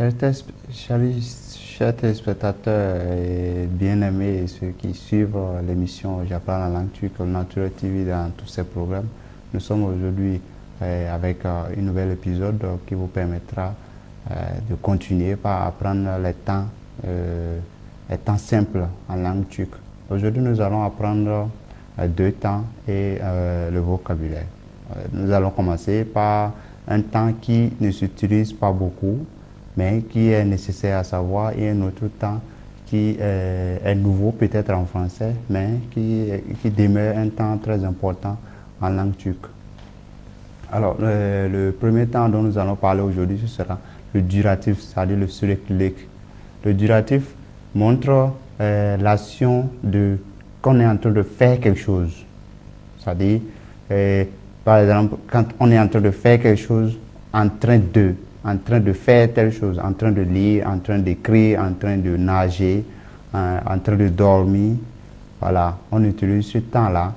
Chers téléspectateurs et bien-aimés et ceux qui suivent l'émission J'apprends la langue turque, Nature TV dans tous ces programmes, nous sommes aujourd'hui avec un nouvel épisode qui vous permettra de continuer par apprendre les temps simples en langue turque. Aujourd'hui, nous allons apprendre deux temps et le vocabulaire. Nous allons commencer par un temps qui ne s'utilise pas beaucoup, mais qui est nécessaire à savoir, et un autre temps qui est nouveau peut-être en français, mais qui demeure un temps très important en langue turque. Alors, le premier temps dont nous allons parler aujourd'hui, ce sera le duratif, c'est-à-dire le süreklilik. Le duratif montre l'action qu'on est en train de faire quelque chose. C'est-à-dire, par exemple, quand on est en train de faire quelque chose, en train de faire telle chose, en train de lire, en train d'écrire, en train de nager, en train de dormir. Voilà, on utilise ce temps-là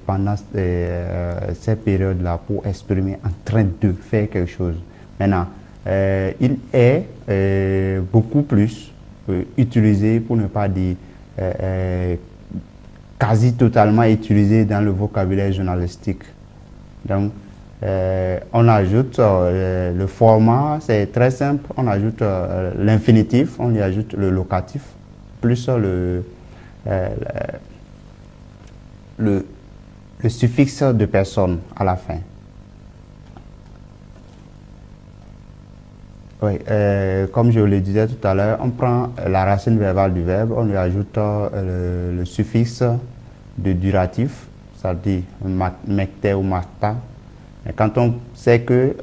pendant ces périodes-là pour exprimer en train de faire quelque chose. Maintenant, il est beaucoup plus utilisé, pour ne pas dire quasi totalement utilisé dans le vocabulaire journalistique. Donc, on ajoute le format, c'est très simple, on ajoute l'infinitif, on y ajoute le locatif, plus le suffixe de personne à la fin. Oui, comme je le disais tout à l'heure, on prend la racine verbale du verbe, on lui ajoute le suffixe de duratif, c'est-à-dire mekte ou makta. Et quand on sait que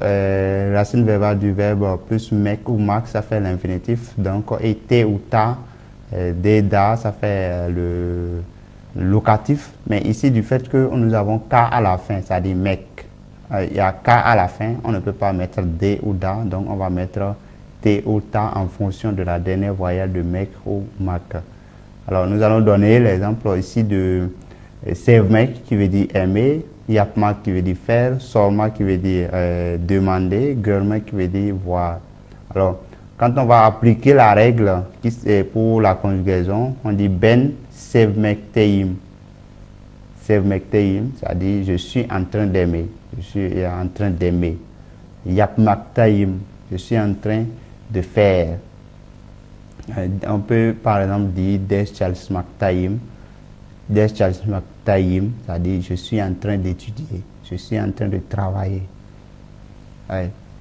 racine verbale du verbe plus mek ou mak, ça fait l'infinitif, donc et ou ta, da, ça fait le locatif. Mais ici, du fait que nous avons k à la fin, c'est-à-dire mek, il y a k à la fin, on ne peut pas mettre d ou da, donc on va mettre t ou ta en fonction de la dernière voyelle de mek ou mak. Alors, nous allons donner l'exemple ici de sevmek qui veut dire aimer, yapmak qui veut dire faire, sormak qui veut dire demander, görmek qui veut dire voir. Alors, quand on va appliquer la règle qui est pour la conjugaison, on dit ben sevmekteyim. Sevmekteyim, c'est-à-dire je suis en train d'aimer. Je suis en train d'aimer. Yapmaktayim, je suis en train de faire. On peut par exemple dire des çalışmaktayim. Des çalışmaktayim, c'est-à-dire je suis en train d'étudier, je suis en train de travailler.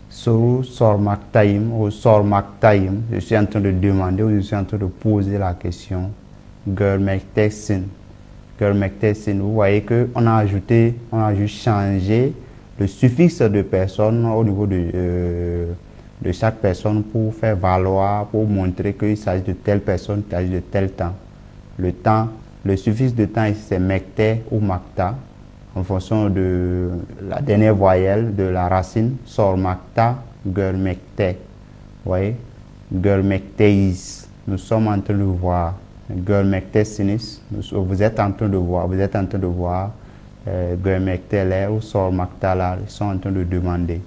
Soru sormaktayim ou sormaktayim, je suis en train de demander ou je suis en train de poser la question. Görmektesin. Görmektesin, vous voyez qu'on a ajouté, on a juste changé le suffixe de personne au niveau de chaque personne pour faire valoir, pour montrer qu'il s'agit de telle personne, qu'il s'agit de tel temps. Le suffixe de temps ici c'est mekte ou makta en fonction de la dernière voyelle de la racine. Sormakta, görmekte. Vous voyez, görmekteyiz. Nous sommes en train de voir. Görmektesiniz. Vous êtes en train de voir. Vous êtes en train de voir. Görmekteler ou sormaktalar. Ils sont en train de demander.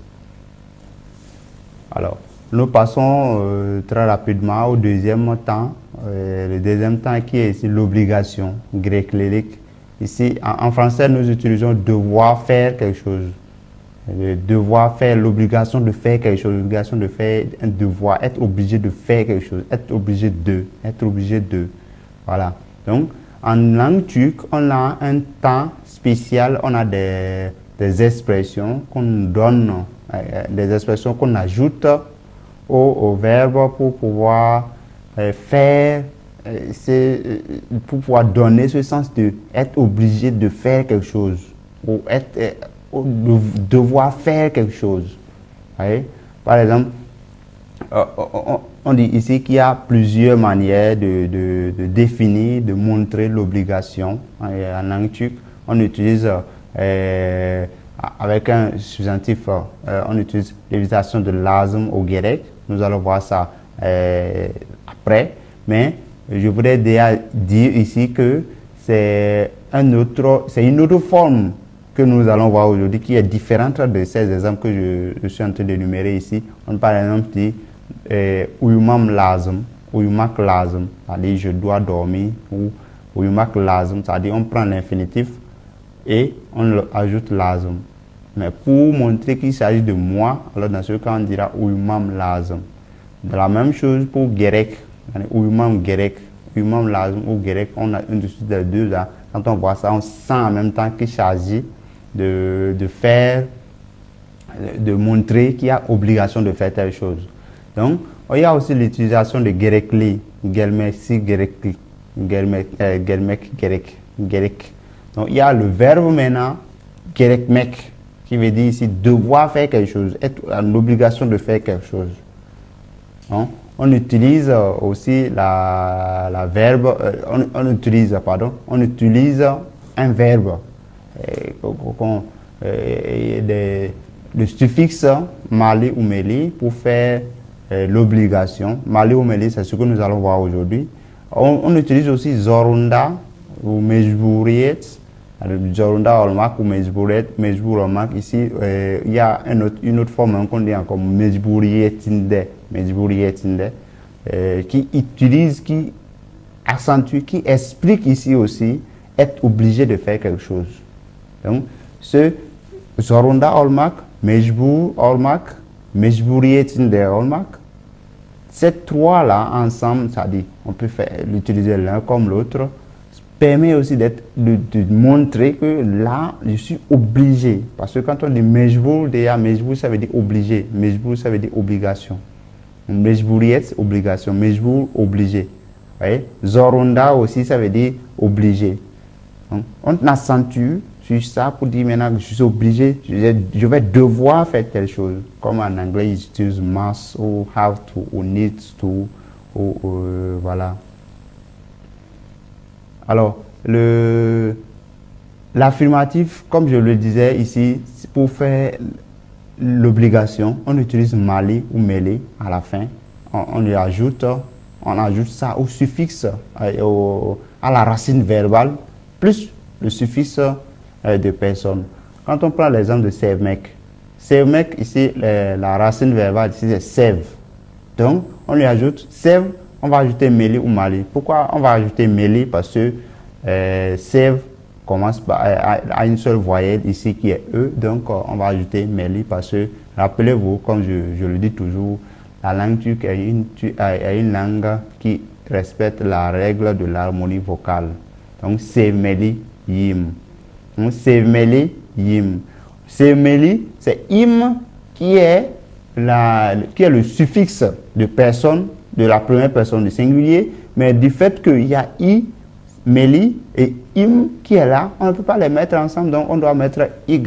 Alors, nous passons très rapidement au deuxième temps. Le deuxième temps qui est ici l'obligation, grec-lyrique. Ici, en français, nous utilisons devoir faire quelque chose. Le devoir faire, l'obligation de faire quelque chose, l'obligation de faire un devoir, être obligé de faire quelque chose, être obligé de. Voilà. Donc, en langue turque, on a un temps spécial, on a des expressions qu'on donne, des expressions qu'on ajoute au verbe pour pouvoir faire, pour pouvoir donner ce sens de être obligé de faire quelque chose ou devoir faire quelque chose. Voyez? Par exemple, on dit ici qu'il y a plusieurs manières de définir, de montrer l'obligation. En langue turque, on utilise avec un substantif, on utilise l'utilisation de lazım au grec. Nous allons voir ça après, mais je voudrais déjà dire ici que c'est une autre forme que nous allons voir aujourd'hui qui est différente de ces exemples que je suis en train d'énumérer ici. On par exemple dit uyumam lazım, uyumak lazım, c'est-à-dire je dois dormir, ou uyumak lazım, c'est-à-dire on prend l'infinitif et on ajoute lazım. Mais pour montrer qu'il s'agit de moi, alors dans ce cas on dira uyumam lazım. De la même chose pour gerek, uyumam gerek, uyumam lazım ou gerek, on a une de ces deux là. Quand on voit ça, on sent en même temps qu'il s'agit de faire, de montrer qu'il y a obligation de faire telle chose. Donc, il y a aussi l'utilisation de gerekli, gelmesi gerekli, gelmek gerek, gerek. Donc, il y a le verbe maintenant, gerekmek, qui veut dire ici devoir faire quelque chose, être en obligation de faire quelque chose. Donc, on utilise aussi la verbe, on utilise un verbe, le suffixe mali ou meli pour faire l'obligation. Mali ou meli, c'est ce que nous allons voir aujourd'hui. On utilise aussi zorunda ou mejbouriet. Zorunda olmak ou mejbour olmak. Ici, il y a une autre forme qu'on dit encore mejbourietinde, qui utilise, qui accentue, qui explique ici aussi être obligé de faire quelque chose. Donc, ce zorunda olmak, mejbour olmak, mejbourietinde olmak, ces trois-là ensemble, c'est-à-dire on peut l'utiliser l'un comme l'autre, permet aussi de montrer que là, je suis obligé. Parce que quand on dit mejbour, déjà, mejbour, ça veut dire obligé. Mejbour, ça veut dire obligation. Mejbouriet, obligation. Mejbour, obligé. Vous voyez? Zorunda aussi, ça veut dire obligé. Donc, on accentue sur ça pour dire maintenant que je suis obligé, je vais devoir faire telle chose. Comme en anglais, ils utilisent must ou have to ou needs to ou voilà. Alors, l'affirmatif, comme je le disais ici, pour faire l'obligation, on utilise mali ou meli à la fin. On ajoute ça au suffixe, à la racine verbale, plus le suffixe de personne. Quand on prend l'exemple de sevmek, ici, la racine verbale, ici, c'est sev. Donc, on lui ajoute sev. On va ajouter meli ou mali. Pourquoi on va ajouter meli? Parce que sev commence à une seule voyelle ici qui est E. Donc on va ajouter meli parce que, rappelez-vous, comme je le dis toujours, la langue turque est une langue qui respecte la règle de l'harmonie vocale. Donc sevmeli yim. Donc sevmeli yim. Sevmeli, c'est im qui est le suffixe de personne, de la première personne du singulier, mais du fait qu'il y a i, meli et im qui est là, on ne peut pas les mettre ensemble, donc on doit mettre y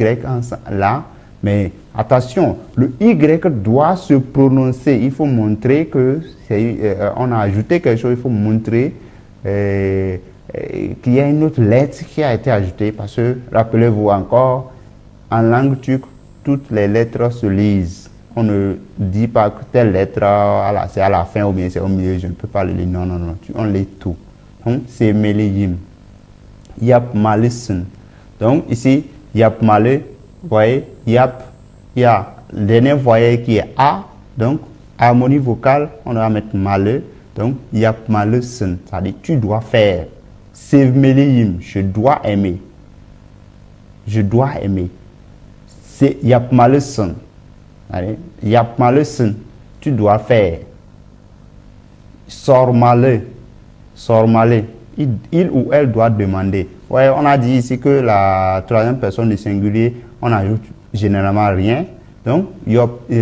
là. Mais attention, le y doit se prononcer. Il faut montrer que on a ajouté quelque chose. Il faut montrer qu'il y a une autre lettre qui a été ajoutée, parce que rappelez-vous encore, en langue turque, toutes les lettres se lisent. On ne dit pas que telle lettre, c'est à la fin ou bien c'est au milieu, je ne peux pas le lire. Non, non, non, on lit tout. Donc, c'est meliyim. Yap malisin. Donc, ici, yap male, vous voyez, yap, il y a le dernier voyelle qui est A. Donc, harmonie vocale, on va mettre male. Donc, yap malisin. C'est-à-dire, tu dois faire. Sev meliyim, je dois aimer. Je dois aimer. C'est yap malisin. Allez, yapmalısın, tu dois faire. Sormalı, sormalı, il ou elle doit demander. Ouais, on a dit ici que la troisième personne du singulier, on ajoute généralement rien. Donc,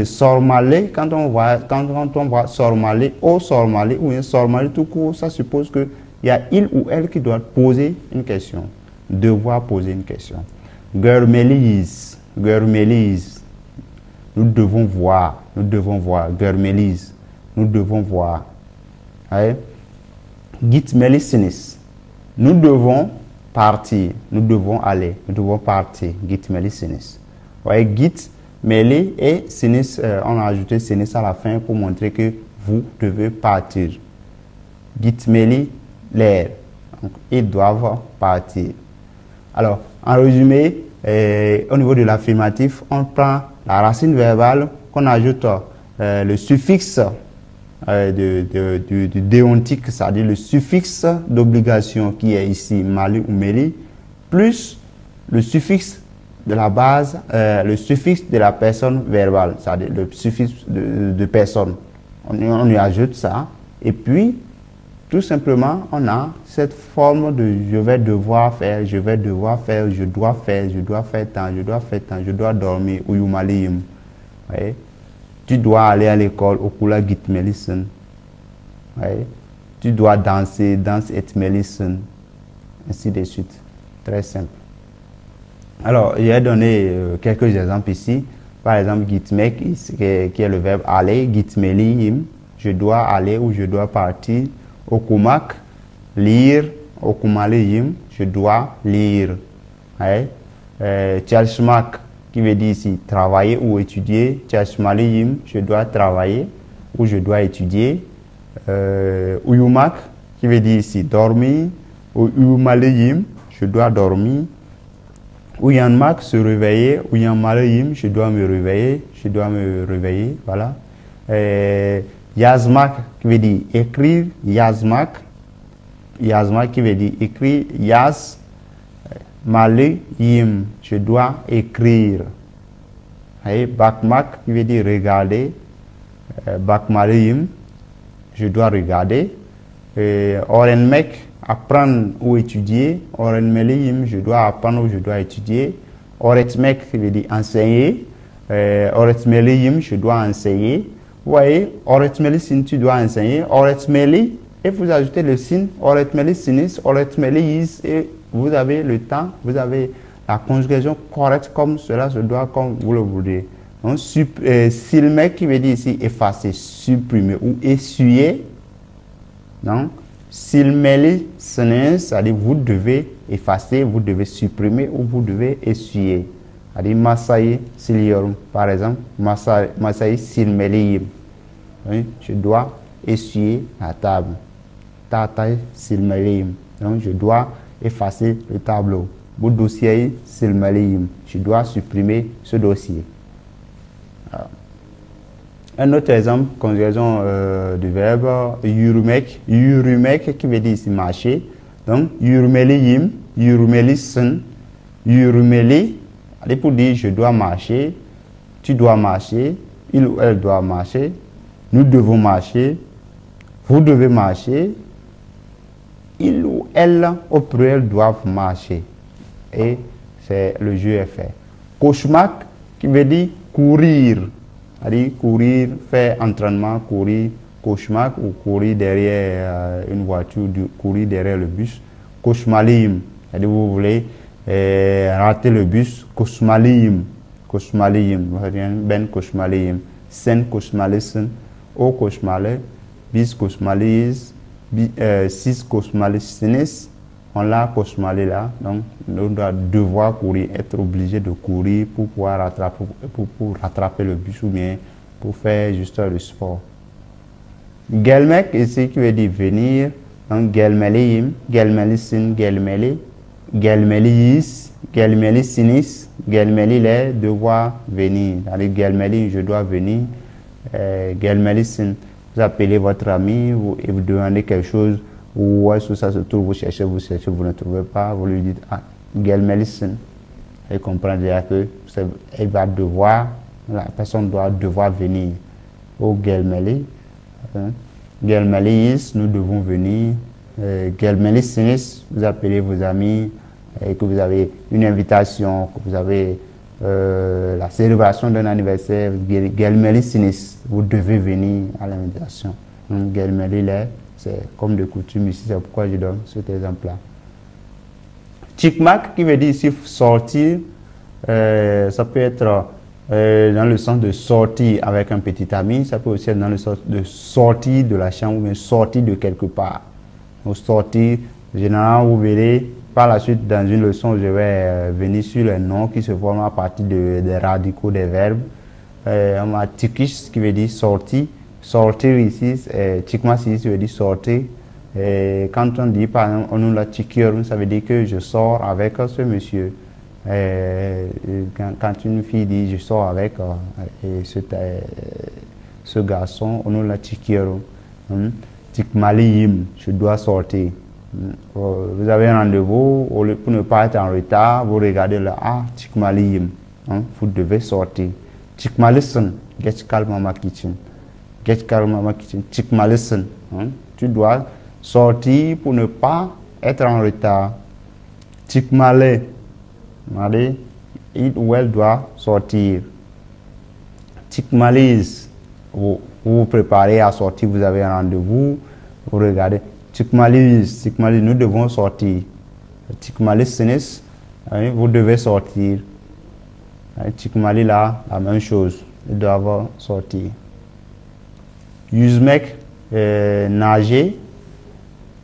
sormalı, quand on voit sormalı, ou sormalı, ou un sormalı tout court, ça suppose qu'il y a il ou elle qui doit poser une question, devoir poser une question. Görmeliyiz, görmeliyiz. Nous devons voir, görmeliyiz, nous devons voir. Gitmelisiniz, nous devons partir, nous devons aller, nous devons partir. Gitmelisiniz. Voyez, git, meli et sinis, on a ajouté sinis à la fin pour montrer que vous devez partir. Gitmeli, l'air. Donc, ils doivent partir. Alors, en résumé, au niveau de l'affirmatif, on prend la racine verbale qu'on ajoute le suffixe du déontique, c'est-à-dire le suffixe d'obligation qui est ici, mali ou meli, plus le suffixe de la base, le suffixe de la personne verbale, c'est-à-dire le suffixe de personne. On lui ajoute ça, et puis, tout simplement, on a cette forme de je vais devoir faire, je vais devoir faire, je dois faire tant, je dois faire tant, je dois dormir, ou yumaliyim. Tu dois aller à l'école, au kula gitmelisen. Tu dois danser, danse et melisen. Ainsi de suite. Très simple. Alors, j'ai donné quelques exemples ici. Par exemple, gitmek, qui est le verbe aller, gitmeliyim, je dois aller ou je dois partir. Okumak, lire, okumaliyim, je dois lire. Tchalshmak, qui veut dire ici travailler ou étudier. Tchalshmaliyim, je dois travailler ou je dois étudier. Uyumak, qui veut dire ici dormir. Uyumaliyim, je dois dormir. Uyanmak, se réveiller. Uyanmaliyim, je dois me réveiller. Je dois me réveiller. Voilà. Yazmak qui veut dire écrire, yazmak qui veut dire écrire, yaz, male, yim, je dois écrire. Bakmak qui veut dire regarder, bakmale yim, je dois regarder. Orenmek, apprendre ou étudier, orenmele yim, je dois apprendre ou je dois étudier. Oretmek qui veut dire enseigner, oretmele yim, je dois enseigner. Vous voyez, oretmeli sin, tu dois enseigner. Oretmeli, et vous ajoutez le sin, oretmeli sinis, oretmeli is, et vous avez le temps, vous avez la conjugaison correcte comme cela se doit, comme vous le voulez. Donc, silmek qui veut dire ici effacer, supprimer ou essuyer. Donc, silmeli sinis, c'est-à-dire vous devez effacer, vous devez supprimer ou vous devez essuyer. C'est-à-dire Masai Siliorum, par exemple, Masai Silmeliyim. Je dois essuyer la table. Tatai Silmeliyim. Donc, je dois effacer le tableau. Mon dossier Silmeliyim. Je dois supprimer ce dossier. Alors, un autre exemple, conjugaison du verbe yurumek. Yurumek qui veut dire ici marcher. Donc, yurumeliyim, yurumelisin, yurumeli. Pour dire je dois marcher, tu dois marcher, il ou elle doit marcher, nous devons marcher, vous devez marcher, il ou elle au pluriel doivent marcher. Et c'est le jeu est fait. Koshmak qui veut dire courir, c'est-à-dire courir, faire entraînement, courir, koshmak ou courir derrière une voiture, courir derrière le bus. Koshmalim, c'est-à-dire vous voulez rater le bus, kosmaliyim, ben kosmaliyim, sen kosmalisin, o kosmale, bis kosmaliz, sis kosmalisinis, on l'a kosmalé là, donc on doit devoir courir, être obligé de courir pour pouvoir rattraper, pour rattraper le bus ou bien pour faire juste le sport. Gelmek ici qui veut dire venir, donc gelmeliyim, gelmelisin, gelmeli. Gelmelis, gelmelisinis, gelmeli les devoir venir. C'est-à-dire gelmeli, je dois venir. Gelmelisin, vous appelez votre ami et vous demandez quelque chose. Où est-ce que ça se trouve, vous cherchez, vous ne trouvez pas. Vous lui dites, ah, gelmelisin. Elle comprend déjà que elle va devoir, la personne doit devoir venir. Au gelmeli, gelmelis, nous devons venir. Gelmelisinis, vous appelez vos amis et que vous avez une invitation, que vous avez la célébration d'un anniversaire. Gelmelisinis, vous devez venir à l'invitation. Gelmelile, c'est comme de coutume ici, c'est pourquoi je donne cet exemple-là. Chikmak, qui veut dire ici sortir, ça peut être dans le sens de sortir avec un petit ami, ça peut aussi être dans le sens de sortir de la chambre ou bien sortir de quelque part. Donc, sortir, généralement, vous verrez par la suite dans une leçon, je vais venir sur les noms qui se forment à partir des radicaux des verbes. On a tikish qui veut dire sortir. Sortir ici, tikmas ici veut dire sortir. Et quand on dit par exemple, on a tikir, ça veut dire que je sors avec ce monsieur. Quand une fille dit je sors avec ce garçon, on la tikiro. Tikmaliyim, je dois sortir. Vous avez un rendez-vous, pour ne pas être en retard, vous regardez là, ah, tikmaliyim, vous devez sortir. Tikmalissen, get calma kitchen. Get calma kitchen, tikmalissen. Tu dois sortir pour ne pas être en retard. Tikmale, il ou elle doit sortir. Tikmalise, vous vous préparez à sortir, vous avez un rendez-vous, vous regardez. Tikmalise, nous devons sortir. Tikmalise, vous devez sortir. Tikmali là, la même chose, ils doivent sortir. Yüzmek, nager,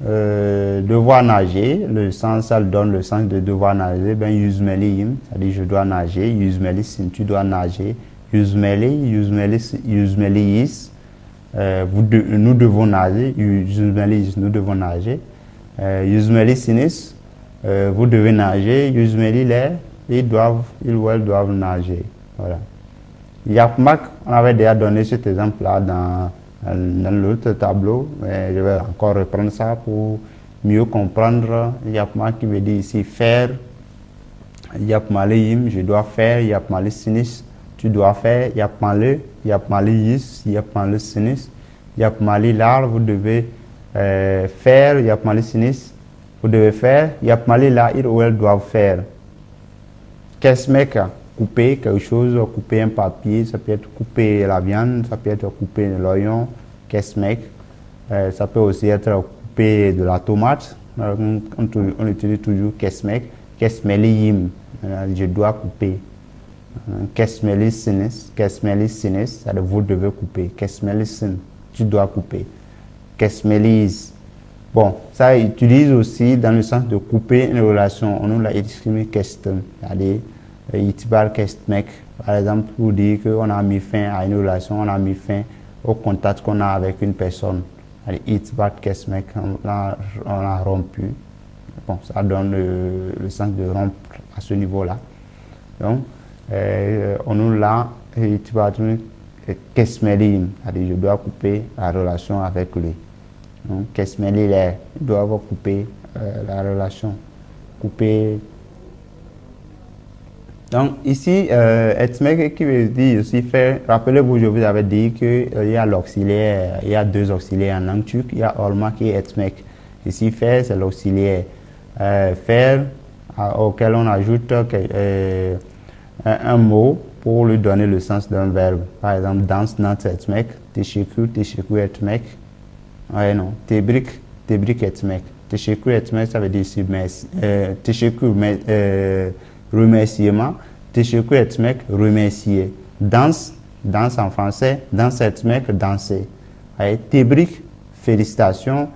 devoir nager, le sens, ça donne le sens de devoir nager. Ben, yüzmeliyim, c'est-à-dire je dois nager. Yüzmelisin, tu dois nager. Yüzmeliyiz, nous devons nager. Yüzmeliyiz, nous devons nager. Yüzmelisiniz, vous devez nager. Yüzmeliler, ils ou elles doivent nager. Voilà. Yapmak, on avait déjà donné cet exemple-là dans l'autre tableau, mais je vais encore reprendre ça pour mieux comprendre. Yapmak qui veut dire ici faire. Yapmaliyim, je dois faire. Yapmalisinis, tu dois faire. Yapmalı, yapmalıyız, yapmalısınız. Yapmalılar, vous devez faire. Yapmalısınız, vous devez faire. Yapmalılar, ils ou elles doivent faire. Kesmek, couper quelque chose, couper un papier, ça peut être couper la viande, ça peut être couper l'oignon, kesmek. Ça peut aussi être couper de la tomate. On utilise toujours kesmek. Kesmeliyim, je dois couper. Kesmelisiniz, ça vous devez couper. Kesmelisin, tu dois couper. Kesmeliz. Bon, ça utilise aussi dans le sens de couper une relation. On nous l'a exprimé kestem, c'est-à-dire itibar kestmek. Par exemple, pour dire qu'on a mis fin à une relation, on a mis fin au contact qu'on a avec une personne. Itibar kestmek, on a rompu. Bon, ça donne le sens de rompre à ce niveau-là. Donc, on nous l'a kesmeliyim, c'est-à-dire je dois couper la relation avec lui. Donc, kesmeliler, ils doivent couper la relation. Couper. Donc, ici, etmek qui veut dire aussi faire. Rappelez-vous, je vous avais dit qu'il y a l'auxiliaire, il y a deux auxiliaires en langue turque, il y a olmak et etmek. Ici, faire, c'est l'auxiliaire. Faire, auquel on ajoute un mot pour lui donner le sens d'un verbe. Par exemple, dans etmek, teşekkür etmek. Ouais, non, tebrik etmek. Teşekkür etmek, ça veut dire ici, teşekkür, remerciement. Teşekkür etmek, remercier. Dans en français, dans etmek, danser. Ouais, tebrik, félicitations.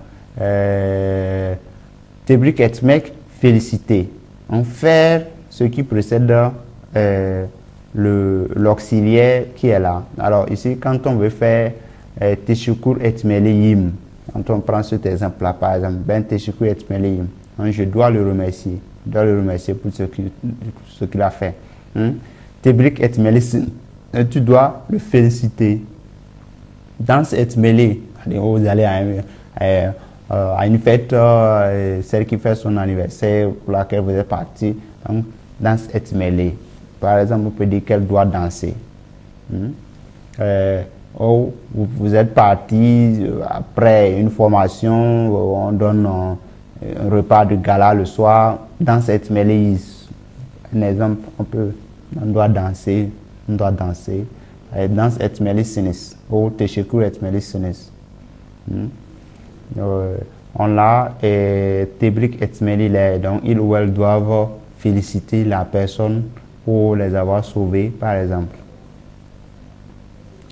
Tebrik etmek, féliciter. On fait ce qui précède l'auxiliaire qui est là. Alors ici, quand on veut faire teşekkür etmeliyim, quand on prend cet exemple-là, par exemple, ben teşekkür etmeliyim, je dois le remercier. Je dois le remercier pour ce qu'il a fait. Tebrik etmelisin, tu dois le féliciter. Dans etmeli, vous allez à une fête, celle qui fait son anniversaire pour laquelle vous êtes parti, donc dans etmeli. Par exemple, vous pouvez dire qu'elle doit danser. Vous êtes parti après une formation, on donne un repas de gala le soir, dans etmeli. Un exemple, on doit danser. Dans etmelisiniz, ou teşekkür etmelisiniz. On l'a tebrik etmeliler, donc ils ou elles doivent féliciter la personne pour les avoir sauvés, par exemple.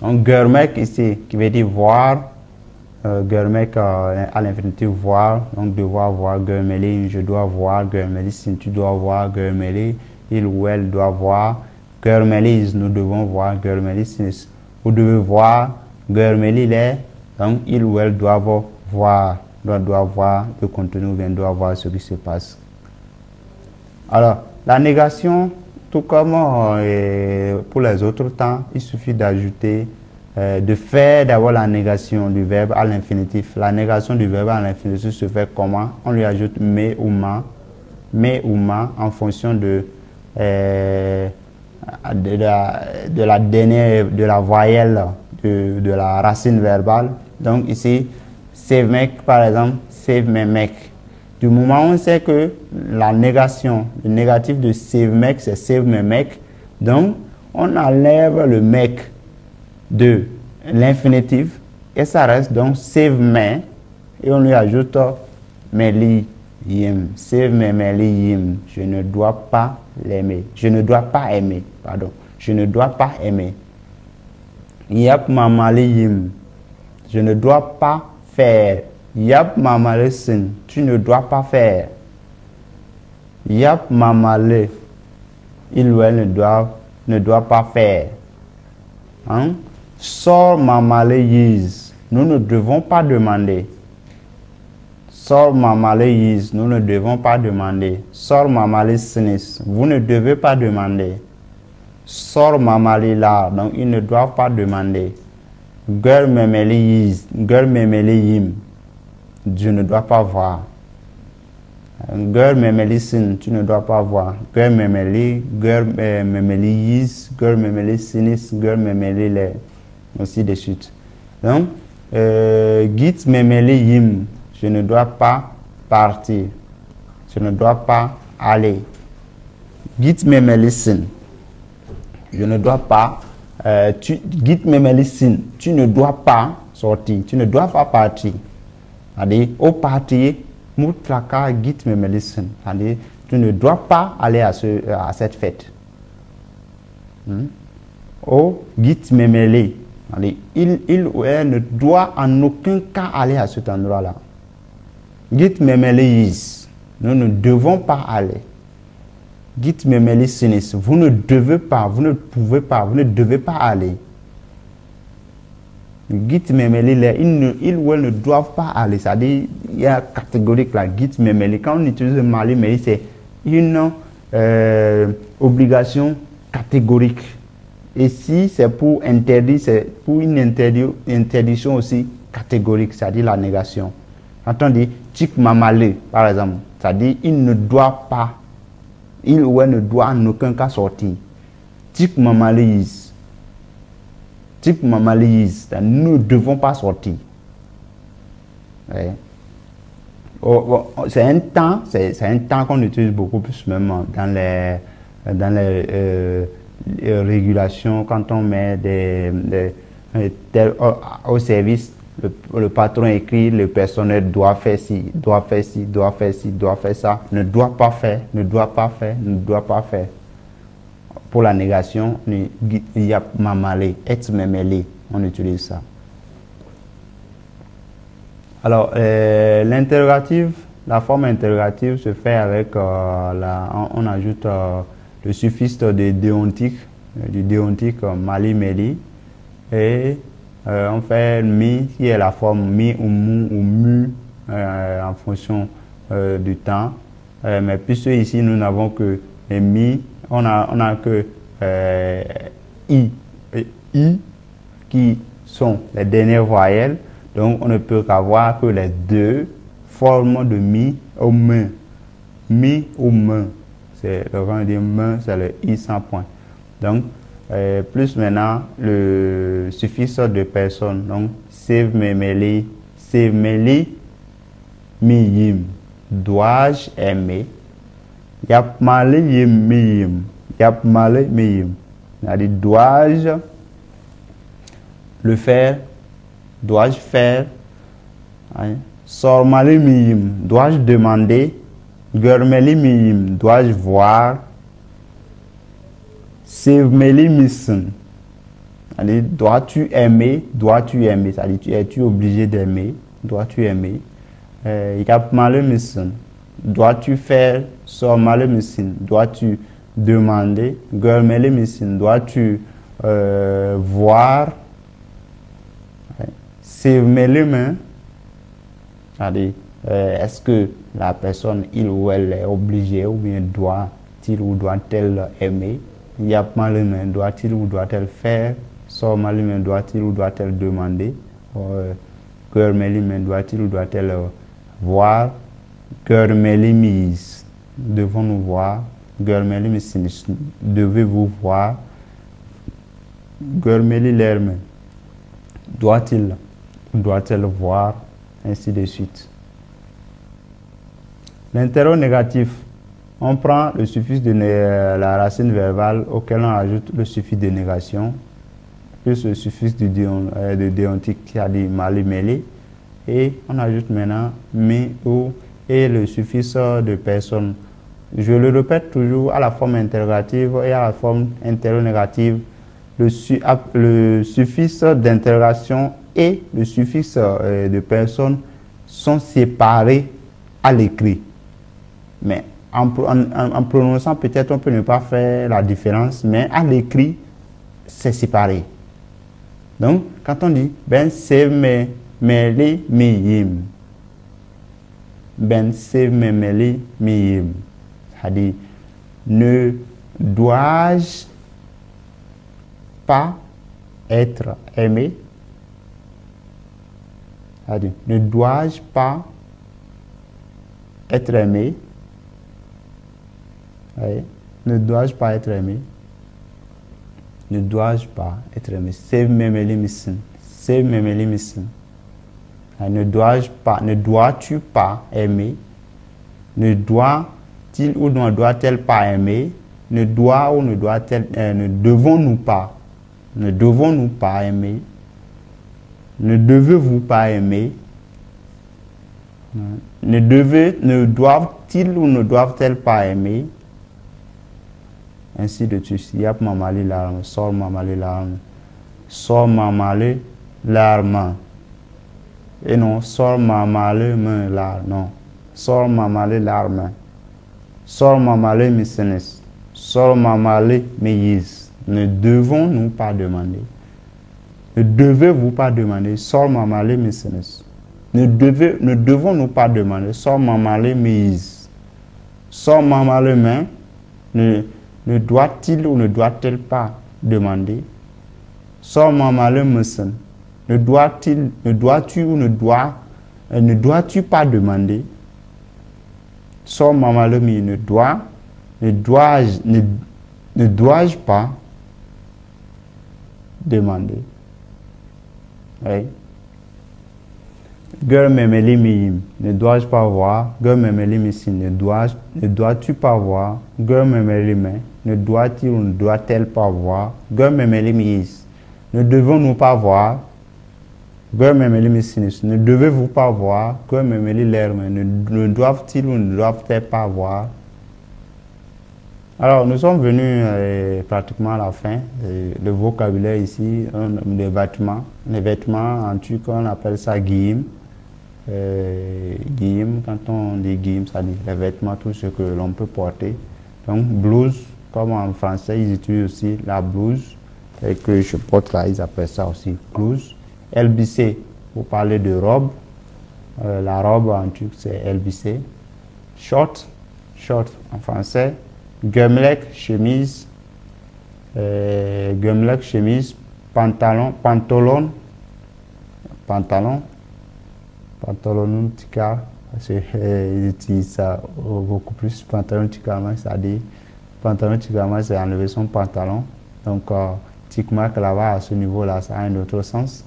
Donc, görmek ici, qui veut dire voir, görmek à l'infinitif voir, donc devoir voir, görmeli, je dois voir, görmelisin, tu dois voir, görmeli, il ou elle doit voir, görmeliyiz, nous devons voir, görmelisiniz, vous devez voir, görmeliler, donc il ou elle doivent voir, doit voir le contenu, doit voir ce qui se passe. Alors, la négation, tout comme pour les autres temps, il suffit d'ajouter de faire d'abord la négation du verbe à l'infinitif. La négation du verbe à l'infinitif se fait comment? On lui ajoute mais ou ma en fonction de la dernière, de la voyelle de la racine verbale. Donc ici, save mec par exemple, save mes mecs. Du moment où on sait que la négation, le négatif de save mec, c'est save mes mecs, donc on enlève le mec de l'infinitif et ça reste donc save me et on lui ajoute meli yim, save me meli yim. Je ne dois pas l'aimer, je ne dois pas aimer, pardon, je ne dois pas aimer. Yap mamali yim, je ne dois pas faire. Yap mamale sin, tu ne dois pas faire. Yap mamale, il ou elle ne doit pas faire. Hein? Sors mamale yiz, nous ne devons pas demander. Sors mamale yiz, nous ne devons pas demander. Sors mamale sinis, vous ne devez pas demander. Sors mamale là, donc ils ne doivent pas demander. Girl memeli yiz, girl memeli yim. Je ne dois pas voir. Girl memeli sin, tu ne dois pas voir. Girl memeli yis, girl memeli sinis, girl memeli les, ainsi de suite. Donc, git memeli yim, je ne dois pas partir. Je ne dois pas aller. Git memeli sin, je ne dois pas. Git memeli sin, tu ne dois pas sortir. Tu ne dois pas partir. C'est-à-dire, au partir, mutlaka git memelisin. C'est-à-dire, tu ne dois pas aller à cette fête. Au git memeli. Il ou elle ne doit en aucun cas aller à cet endroit-là. Git memeliis. Nous ne devons pas aller. Git memelissinis. Vous ne devez pas, vous ne pouvez pas, vous ne devez pas aller. Git memeli, ils ou elles ne doivent pas aller. C'est-à-dire, il y a catégorique là, git memeli. Quand on utilise le mali, mais c'est une obligation catégorique. Et si c'est pour interdire, c'est pour une interdiction aussi catégorique, c'est-à-dire la négation. Quand on dit tik mamale, par exemple, c'est-à-dire il ne doit pas, il ou elle ne doit en aucun cas sortir. Tik mamale. Type mamalise, nous ne devons pas sortir. Ouais. C'est un temps qu'on utilise beaucoup plus même dans les régulations quand on met au service. Le patron écrit, le personnel doit faire ci, doit faire ci, doit faire ci, doit faire ça, ne doit pas faire, ne doit pas faire, ne doit pas faire. Pour la négation, il y a mamale, et memele, on utilise ça. Alors, l'interrogative, la forme interrogative se fait avec, on ajoute le suffixe de déontique, du déontique mali, meli, et on fait mi, qui est la forme mi ou mu, en fonction du temps. Mais puisque ici, nous n'avons que mi, on a que I et I qui sont les dernières voyelles. Donc, on ne peut qu'avoir que les deux formes de mi ou me. Mi ou me. C'est le rang de me, c'est le I sans point. Donc, plus maintenant, le suffixe de personne. Donc, save memeli, mi yim. Dois-je aimer? Yap male yim mi yim. Yap male mi yim. C'est-à-dire, dois-je le faire? Dois-je faire? Sor male mi yim. Dois-je demander? Germeli mi yim. Dois-je voir? Save meli missen. C'est-à-dire, dois-tu aimer? Dois-tu aimer? C'est-à-dire, es-tu obligé d'aimer? Dois-tu aimer? Yap male missen. Dois-tu faire? Sor male missen. Dois-tu demander? Germeli missen. Dois-tu voir? Save meli main. C'est-à-dire, est-ce que la personne, il ou elle est obligée ou bien doit-il ou doit-elle aimer? Yap male main. Doit-il ou doit-elle faire? Sor Malimé doit-il ou doit-elle demander? Cœur Mélimé doit-il ou doit-elle voir? Cœur Mélimé, devons-nous voir? Cœur Mélimé, devez-vous voir? Cœur Mélimé, doit-il ou doit-elle voir? Ainsi de suite. L'interrogatif. On prend le suffixe de la racine verbale auquel on ajoute le suffixe de négation, plus le suffixe de déontique qui a dit mali mêlé, et on ajoute maintenant mais ou et le suffixe de personne. Je le répète toujours, à la forme interrogative et à la forme interrogative, le suffixe d'interrogation et le suffixe de personne sont séparés à l'écrit. Mais en prononçant, peut-être on peut ne pas faire la différence, mais à l'écrit, c'est séparé. Donc, quand on dit ben se me meli miyim, ben se me meli miyim, c'est-à-dire ne dois-je pas être aimé? C'est-à-dire ne dois-je pas être aimé? Oui. Ne dois-je pas être aimé? Ne dois-je pas être aimé? Ne dois-je pas, ne dois-tu pas aimer? Ne doit-il ou ne doit-elle pas aimer? Ne doit ou ne doit-elle, ne devons-nous pas? Ne devons-nous pas aimer? Ne devez-vous pas aimer? Ne doivent-ils ou ne doivent-elles pas aimer? Ainsi de suite. Yap mamali larme, sors mamali larme, sors mamali larme. Et non, sors mamali me larme, non. Sors mamali larme. Sors mamali misenes. Sors mamali meyis. Ne devons-nous pas demander? Ne devez-vous pas demander? Sors mamali misenes. Ne devons-nous pas demander? Sors mamali meyis. Sors mamali main. Ne doit-il ou ne doit-elle pas demander? Sors mamale mesen. Ne dois-tu ou ne dois-tu pas demander? Sors mamale mi. Ne dois-je pas demander? Oui. Gueule memeli miyim. Ne dois-je pas voir? Gueule memeli misi. Ne dois-tu pas voir? Gueule memeli main. Ne doit-il ou ne doit-elle pas voir? Gueule memeli miyis. Ne devons-nous pas voir? Gueule memeli misinis. Ne devez-vous pas voir? Gueule memeli lerme. Ne doivent-ils ou ne doivent-elles pas voir? Alors, nous sommes venus pratiquement à la fin. Le vocabulaire ici, des vêtements. Les vêtements, en turc, on appelle ça giyim. Giyim, quand on dit giyim, ça dit les vêtements, tout ce que l'on peut porter. Donc, blouse, comme en français, ils utilisent aussi la blouse. Et que je porte là, ils appellent ça aussi blouse. Elbise, pour parler de robe. La robe en turc, c'est elbise. Short en français. Gömlek, chemise. Gömlek, chemise. Pantalon, tika, parce qu'ils utilisent ça beaucoup plus. Pantalon tikama, c'est-à-dire, pantalon tikama, c'est enlever son pantalon. Donc, tikma, là-bas, à ce niveau-là, ça a un autre sens.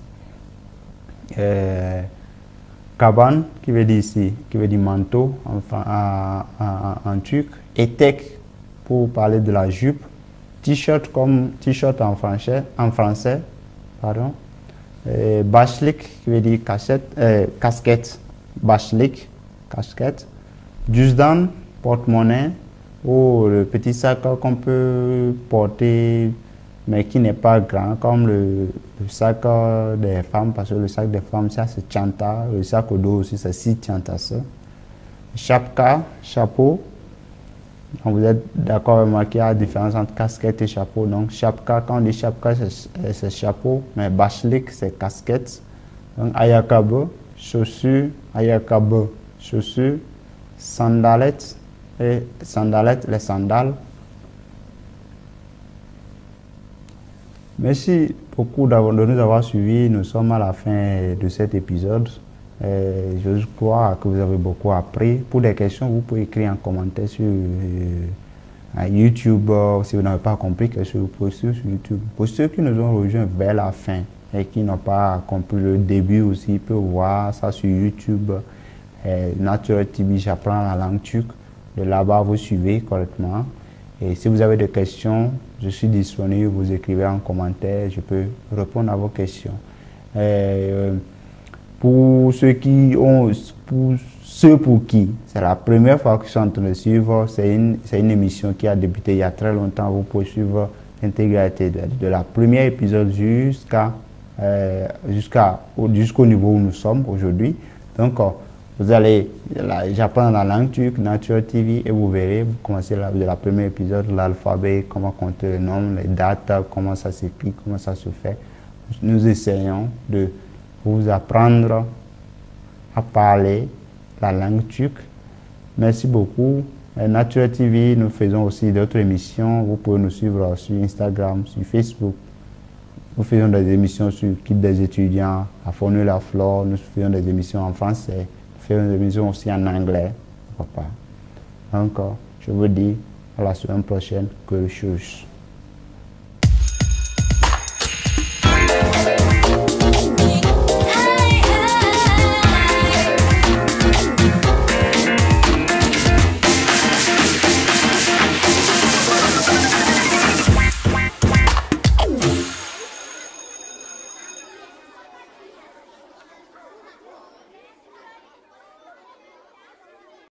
Kaban, qui veut dire ici, qui veut dire manteau en turc. Etek, pour parler de la jupe. T-shirt comme t-shirt en français, pardon. Bashlik, qui veut dire casquette. Bashlik, casquette. Jusdan, porte-monnaie, ou le petit sac qu'on peut porter, mais qui n'est pas grand, comme le sac des femmes, parce que le sac des femmes, ça c'est chanta, le sac au dos aussi, c'est si chanta ça. Chapka, chapeau. Donc vous êtes d'accord avec moi qu'il y a la différence entre casquette et chapeau. Donc chapka, quand on dit chapka, c'est chapeau, mais bashlik, c'est casquette. Donc ayakabe, chaussures, ayakabe, chaussures, sandalettes, et sandalettes, les sandales. Merci beaucoup de nous avoir suivis. Nous sommes à la fin de cet épisode. Je crois que vous avez beaucoup appris. Pour des questions, vous pouvez écrire en commentaire sur YouTube. Si vous n'avez pas compris quelque chose, vous pouvez sur YouTube. Pour ceux qui nous ont rejoints vers la fin et qui n'ont pas compris le début aussi, ils peuvent voir ça sur YouTube. Natural TV, j'apprends la langue turque. De là-bas, vous suivez correctement. Et si vous avez des questions, je suis disponible, vous écrivez en commentaire, je peux répondre à vos questions. Pour ceux pour qui c'est la première fois que je suis en train de suivre, c'est une émission qui a débuté il y a très longtemps. Vous pouvez suivre l'intégralité de la première épisode jusqu'au niveau où nous sommes aujourd'hui. Donc, vous allez, j'apprends la langue turque, Natural TV, et vous verrez, vous commencez de la première épisode, l'alphabet, comment compter les nombres, les dates, comment ça s'écrit, comment ça se fait. Nous essayons de vous apprendre à parler la langue turque. Merci beaucoup. Natural TV, nous faisons aussi d'autres émissions. Vous pouvez nous suivre sur Instagram, sur Facebook. Nous faisons des émissions sur Kit des étudiants, à Fournir la Flore. Nous faisons des émissions en français. Nous faisons des émissions aussi en anglais. Papa. Donc, je vous dis à la semaine prochaine. Que chose.